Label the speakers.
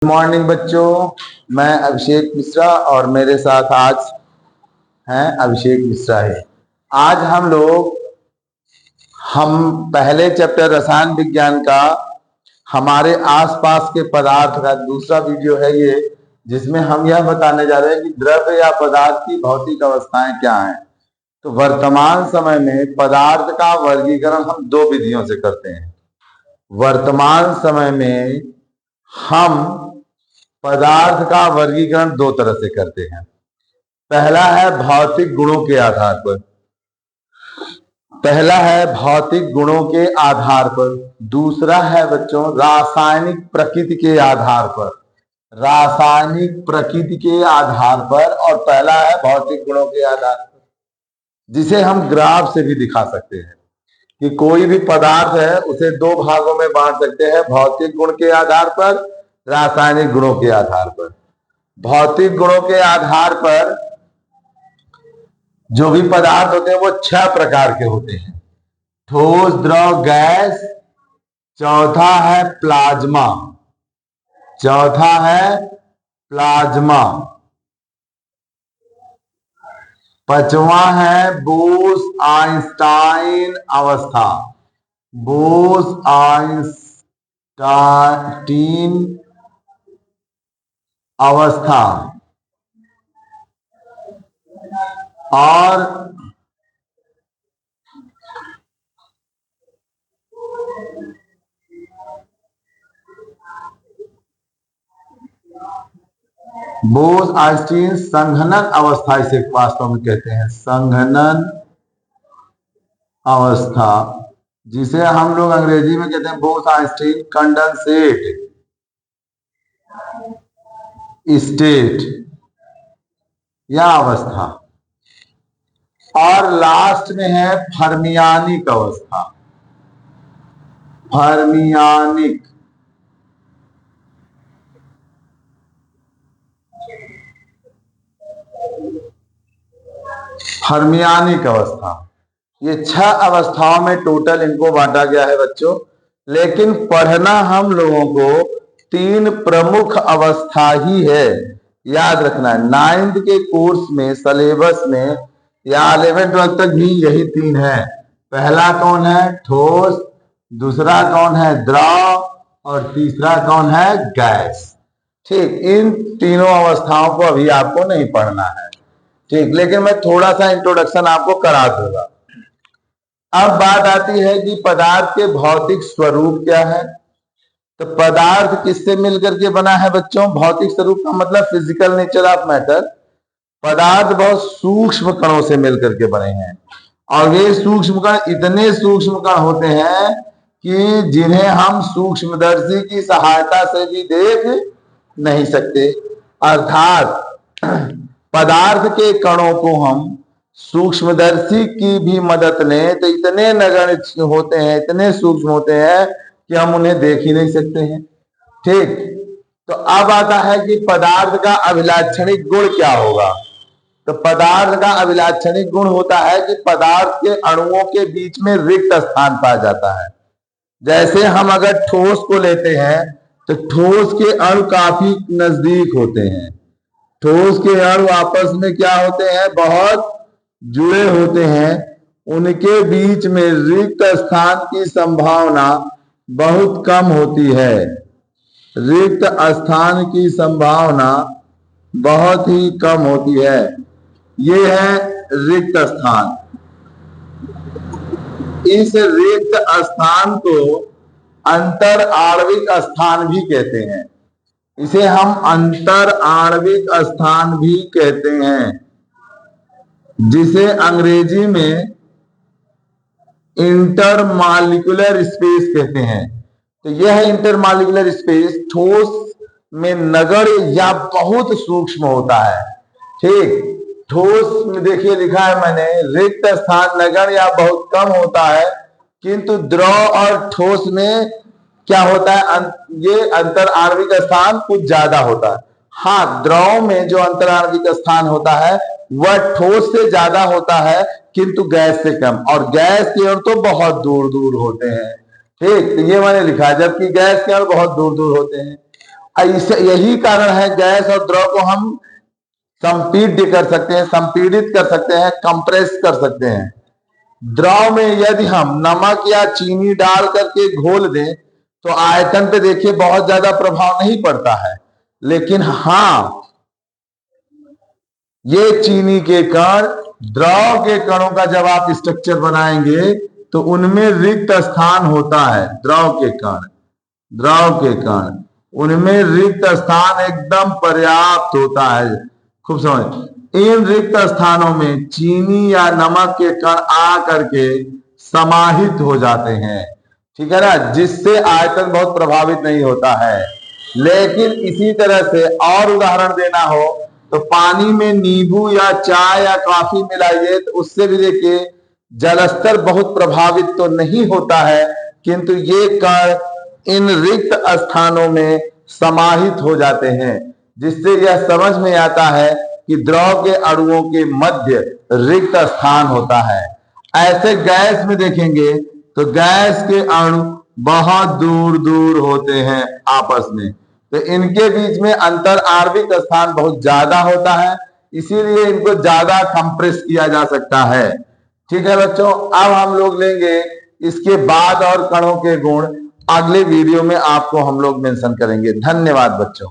Speaker 1: Morning बच्चों, मैं अभिषेक मिश्रा और मेरे साथ आज हैं अभिषेक मिश्रा है। आज हम पहले चैप्टर रसायन विज्ञान का हमारे आसपास के पदार्थ का दूसरा वीडियो है ये, जिसमें हम यह बताने जा रहे हैं कि द्रव्य या पदार्थ की भौतिक अवस्थाएं क्या हैं। तो वर्तमान समय में पदार्थ का वर्गीकरण हम दो विधियों से करते हैं। वर्तमान समय में हम पदार्थ का वर्गीकरण दो तरह से करते हैं। पहला है भौतिक गुणों के आधार पर, दूसरा है बच्चों रासायनिक प्रकृति के आधार पर, और पहला है भौतिक गुणों के आधार पर, जिसे हम ग्राफ से भी दिखा सकते हैं कि कोई भी पदार्थ है उसे दो भागों में बांट सकते हैं, भौतिक गुण के आधार पर, रासायनिक गुणों के आधार पर। भौतिक गुणों के आधार पर जो भी पदार्थ होते हैं वो 6 प्रकार के होते हैं। ठोस, द्रव, गैस, चौथा है प्लाज्मा, पांचवा है बोस-आइंस्टाइन अवस्था, और बोस-आइंस्टाइन संघनन अवस्था इसे वास्तव में कहते हैं, संघनन अवस्था, जिसे हम लोग अंग्रेजी में कहते हैं बोस-आइंस्टाइन कंडेंसेट स्टेट या अवस्था। और लास्ट में है फर्मियानिक अवस्था, फर्मियानिक अवस्था। ये 6 अवस्थाओं में टोटल इनको बांटा गया है बच्चों, लेकिन पढ़ना हम लोगों को 3 प्रमुख अवस्था ही है, याद रखना। 9th के कोर्स में सिलेबस में या 11th-12th तक भी यही 3 है। पहला कौन है? ठोस, दूसरा कौन है? द्रव, और तीसरा कौन है? गैस। ठीक, इन तीनों अवस्थाओं को अभी आपको नहीं पढ़ना है, ठीक, लेकिन मैं थोड़ा सा इंट्रोडक्शन आपको करा दूंगा। अब बात आती है कि पदार्थ के भौतिक स्वरूप क्या है। तो पदार्थ किससे मिलकर के बना है बच्चों? भौतिक स्वरूप का मतलब फिजिकल नेचर ऑफ मैटर। पदार्थ बहुत सूक्ष्म कणों से मिलकर के बने हैं, और वे सूक्ष्म कण इतने सूक्ष्म कण होते हैं कि जिन्हें हम सूक्ष्मदर्शी की सहायता से भी देख नहीं सकते। अर्थात पदार्थ के कणों को हम सूक्ष्मदर्शी की भी मदद लें तो इतने नगण्य होते हैं, इतने सूक्ष्म होते हैं कि हम उन्हें देख ही नहीं सकते हैं। ठीक, तो अब आता है कि पदार्थ का अभिलाक्षणिक गुण क्या होगा। तो पदार्थ का अभिलाक्षणिक गुण होता है कि पदार्थ के अणुओं के बीच में रिक्त स्थान पाया जाता है। जैसे हम अगर ठोस को लेते हैं तो ठोस के अणु काफी नजदीक होते हैं, ठोस के अणु आपस में क्या होते हैं? बहुत जुड़े होते हैं। उनके बीच में रिक्त स्थान की संभावना बहुत कम होती है, रिक्त स्थान की संभावना बहुत ही कम होती है। ये है रिक्त स्थान। इस रिक्त स्थान को अंतर आणविक स्थान भी कहते हैं, इसे हम अंतर आणविक स्थान भी कहते हैं, जिसे अंग्रेजी में इंटरमॉलिक्यूलर स्पेस कहते हैं। तो यह इंटरमॉलिक्यूलर स्पेस ठोस में नगण्य या बहुत सूक्ष्म होता है। ठीक, ठोस में देखिए लिखा है मैंने, रिक्त स्थान नगण्य या बहुत कम होता है, किंतु द्रव और ठोस में क्या होता है? ये अंतर आणविक स्थान कुछ ज्यादा होता है। हाँ, द्रव में जो अंतर आणविक स्थान होता है वह ठोस से ज्यादा होता है, किंतु गैस से कम, और गैस के अणु तो बहुत दूर दूर होते हैं। ठीक, तो ये मैंने लिखा है, जबकि गैस के अणु बहुत दूर दूर होते हैं। ऐसे यही कारण है गैस और द्रव को हम संपीड्य कर सकते हैं, संपीड़ित कर सकते हैं, कंप्रेस कर सकते हैं। द्रव में यदि हम नमक या चीनी डाल करके घोल दें तो आयतन पे देखिए बहुत ज्यादा प्रभाव नहीं पड़ता है, लेकिन हाँ ये चीनी के कण द्रव के कणों का जब आप स्ट्रक्चर बनाएंगे तो उनमें रिक्त स्थान होता है। द्रव के कण उनमें रिक्त स्थान एकदम पर्याप्त होता है। खूब समझ, इन रिक्त स्थानों में चीनी या नमक के कण आ करके समाहित हो जाते हैं, ठीक है ना, जिससे आयतन बहुत प्रभावित नहीं होता है। लेकिन इसी तरह से और उदाहरण देना हो तो पानी में नींबू या चाय या कॉफी मिलाइए तो उससे भी देखिए जलस्तर बहुत प्रभावित तो नहीं होता है, किंतु ये कण इन रिक्त स्थानों में समाहित हो जाते हैं, जिससे यह समझ में आता है कि द्रव के अणुओं के मध्य रिक्त स्थान होता है। ऐसे गैस में देखेंगे तो गैस के अणु बहुत दूर दूर होते हैं आपस में, तो इनके बीच में अंतर आणविक स्थान बहुत ज्यादा होता है, इसीलिए इनको ज्यादा कंप्रेस किया जा सकता है। ठीक है बच्चों, अब हम लोग लेंगे इसके बाद और कणों के गुण अगले वीडियो में आपको हम लोग मेंशन करेंगे। धन्यवाद बच्चों।